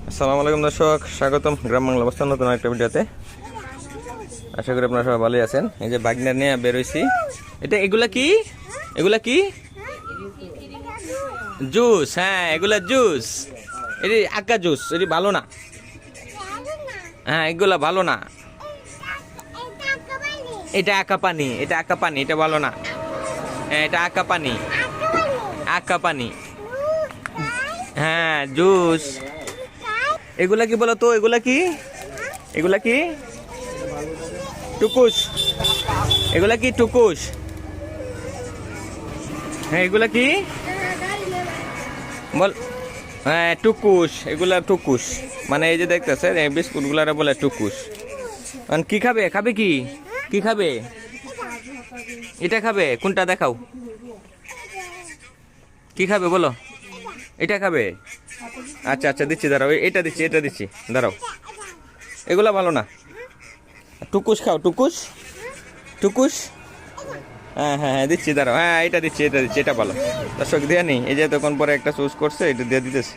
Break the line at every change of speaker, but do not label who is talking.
আসসালামু আলাইকুম দর্শক, স্বাগতম গ্রাম বাংলা অবস্থান নতুন একটা ভিডিওতে। আশা করি আপনারা সবাই ভালোই আছেন। এই যে বাগনার নিয়ে বেরোইছি। এগুলা কি? এগুলা কি? জুস। হ্যাঁ, এগুলা জুস। এটি আকা জুস, এটি ভালো না। হ্যাঁ, এগুলা ভালো না। এটা আকা পানি, এটা আকা পানি, এটা ভালো না। হ্যাঁ, এটা আকা পানি, আকা পানি। হ্যাঁ, জুস। এগুলা কি বলো তো? এগুলা কি? এগুলা কি? টুকুস। এগুলা কি? টুকুস। হ্যাঁ, এগুলা কি বল? হ্যাঁ, টুকুস। এগুলা টুকুস, মানে এই যে দেখতেছেন এই বিস্কুটগুলারে বলে টুকুস। মানে কি খাবে? খাবে কি? কি খাবে? এটা খাবে? কোনটা দেখাও? কি খাবে বলো? এটা খাবে? আচ্ছা আচ্ছা, দিচ্ছি, দাঁড়াও। এটা দিচ্ছি, এটা দিচ্ছি, দাঁড়াও। এগুলা ভালো না। টুকুস খাও, টুকুস, টুকুস। হ্যাঁ হ্যাঁ হ্যাঁ, দিচ্ছি, দাঁড়াও। হ্যাঁ, এটা দিচ্ছি, এটা দিচ্ছি, এটা ভালো। দর্শক দিয়ে নি, এই যে তখন পরে একটা চুজ করছে, এটা দিয়ে দিতেছে।